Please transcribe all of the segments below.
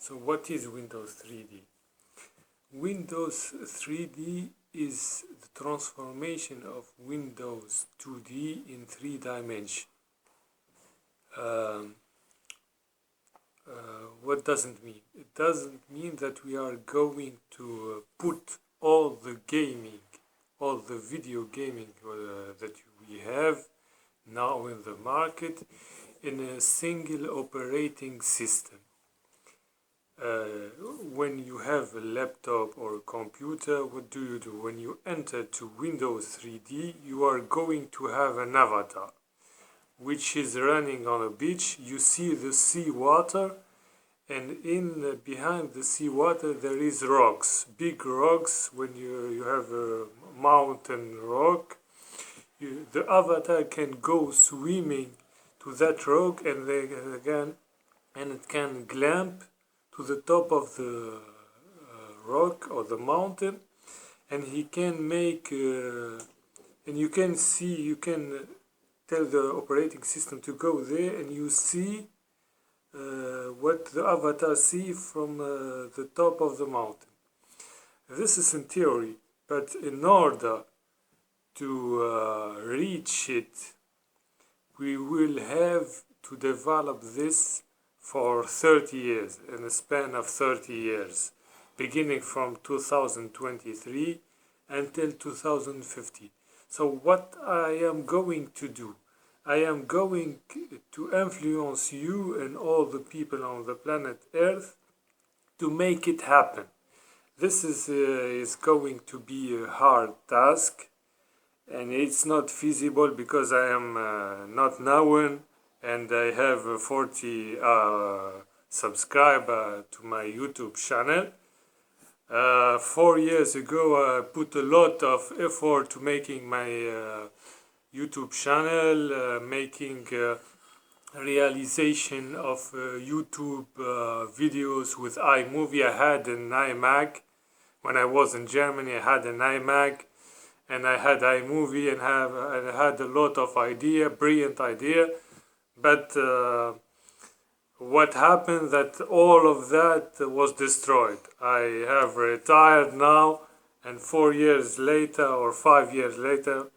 So what is Windows 3D? Windows 3D is the transformation of Windows 2D in 3 dimensions. What doesn't mean? It doesn't mean that we are going to put all the video gaming that we have now in the market in a single operating system. When you have a laptop or a computer, what do? When you enter to Windows 3D, you are going to have an avatar which is running on a beach. You see the sea water, and behind the sea water there is rocks, big rocks. When you have a mountain rock, the avatar can go swimming to that rock, and it can climb to the top of the rock or the mountain, and he can make and you can tell the operating system to go there, and you see what the avatar see from the top of the mountain. This is in theory, but in order to reach it, we will have to develop this for 30 years, in a span of 30 years, beginning from 2023 until 2050. So what I am going to do, I am going to influence you and all the people on the planet Earth to make it happen. This is going to be a hard task, and it's not feasible because I am not known, and I have 40 subscribers to my YouTube channel. 4 years ago I put a lot of effort to making my YouTube channel, making realization of YouTube videos with iMovie. I had an iMac. When I was in Germany, I had an iMac, and I had iMovie, and I had a lot of brilliant idea. But what happened that all of that was destroyed. I have retired now, and 4 years later or 5 years later,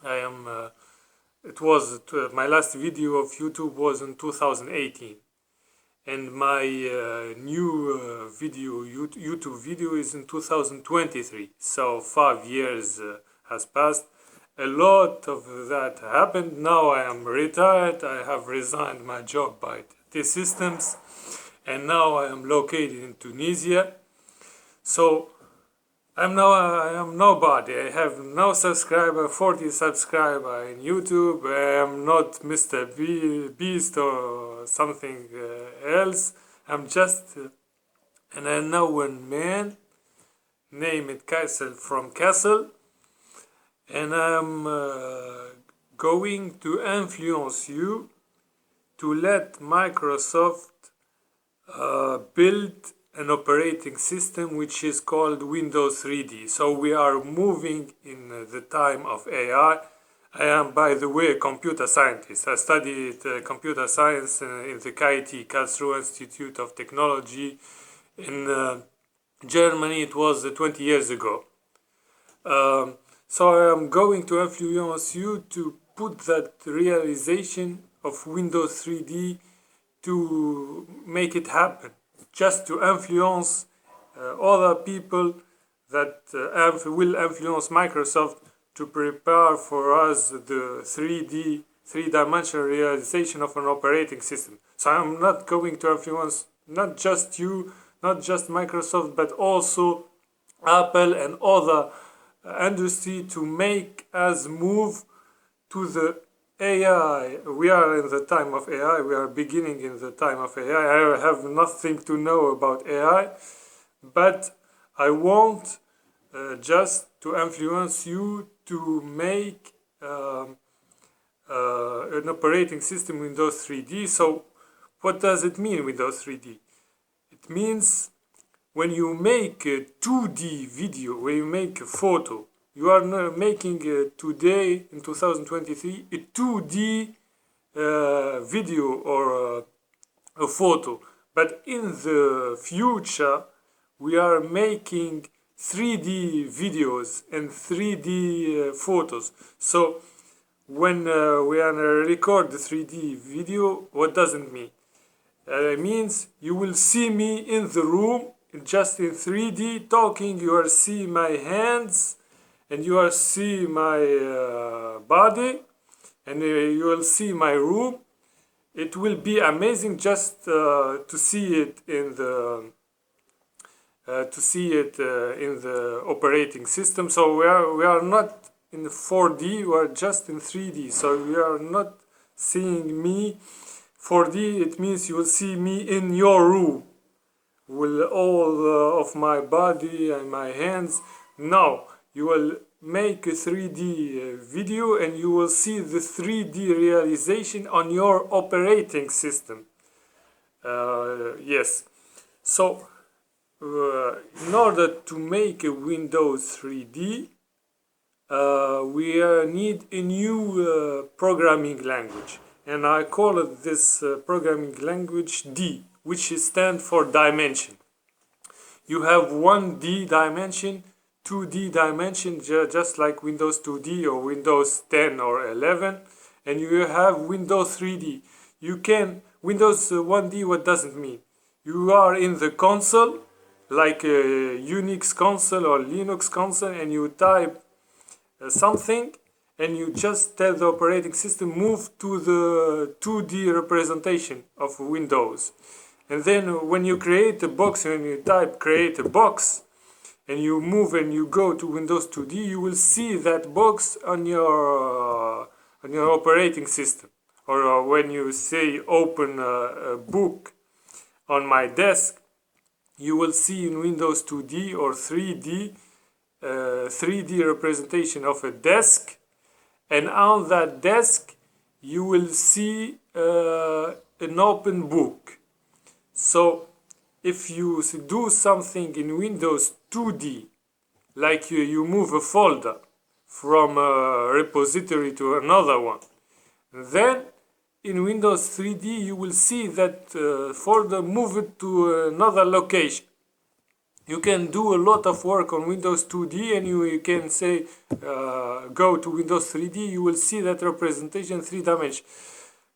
I am. My last video of YouTube was in 2018, and my new YouTube video is in 2023. So 5 years has passed. A lot of that happened. Now I am retired. I have resigned my job by T-Systems, and now I am located in Tunisia. So I am nobody. I have no subscriber, 40 subscriber in YouTube. I am not Mr. Beast or something else. I'm just an unknown man named from Kassel. And I'm going to influence you to let Microsoft build an operating system which is called Windows 3D. So we are moving in the time of AI. I am, by the way, a computer scientist. I studied computer science in the KIT, Karlsruhe Institute of Technology in Germany. It was 20 years ago. So I am going to influence you to put that realization of Windows 3D to make it happen, just to influence other people that will influence Microsoft to prepare for us the 3-dimensional realization of an operating system. So I'm not going to influence not just you, not just Microsoft, but also Apple and other industry to make us move to the AI. We are in the time of AI. We are beginning in the time of AI. I have nothing to know about AI, but I want just to influence you to make an operating system Windows 3D. So what does it mean, Windows 3D? It means when you make a 2D video, when you make a photo, you are not making today in 2023 a 2D video or a photo, But in the future, we are making 3D videos and 3D photos. So when we are record the 3D video, what does it mean? It means you will see me in the room just in 3D talking. You will see my hands and you will see my body, and you will see my room. It will be amazing just to see it in the operating system. So we are not in 4D, we are just in 3D. So we are not seeing me 4D. It means you will see me in your room with all of my body and my hands. Now you will make a 3D video and you will see the 3D realization on your operating system. Yes. So in order to make a Windows 3D, we need a new programming language, and I call it this programming language D, which stands for dimension. You have 1D dimension, 2D dimension, just like Windows 2D or Windows 10 or 11, and you have Windows 3D. You can Windows 1D. What does it mean? You are in the console, like a Unix console or Linux console, and you type something, and you just tell the operating system move to the 2D representation of Windows. And then when you create a box, when you type create a box, and you move and you go to Windows 2D, you will see that box on your operating system. Or when you say open a book on my desk, you will see in Windows 2D or 3D 3D representation of a desk, and on that desk you will see an open book. So if you do something in Windows 2D, like you move a folder from a repository to another one, then in Windows 3D you will see that folder moved to another location. You can do a lot of work on Windows 2D, and you can say go to Windows 3D, you will see that representation 3 dimension.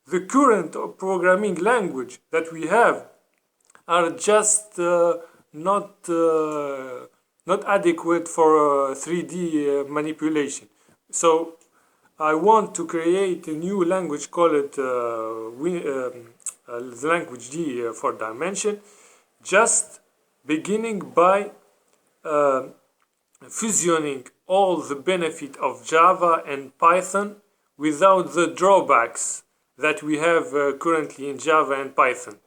The current programming language that we have are just not adequate for 3D manipulation. So I want to create a new language, call it language D for dimension, just beginning by fusioning all the benefit of Java and Python without the drawbacks that we have currently in Java and Python.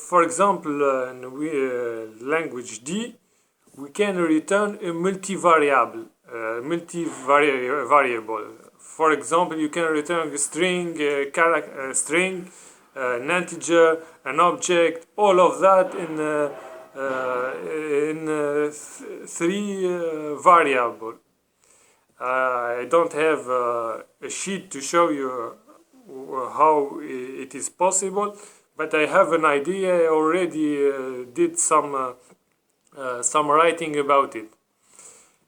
For example, in language D, we can return a multivariable. For example, you can return a string, an integer, an object, all of that in 3 variables. I don't have a sheet to show you how it is possible, but I have an idea. I already did some writing about it.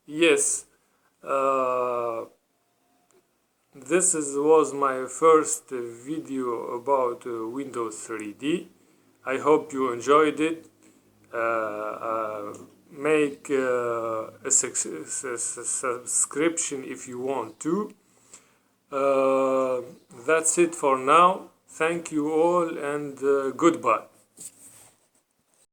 Yes, this was my first video about Windows 3D. I hope you enjoyed it. Make a subscription if you want to. That's it for now. Thank you all, and goodbye.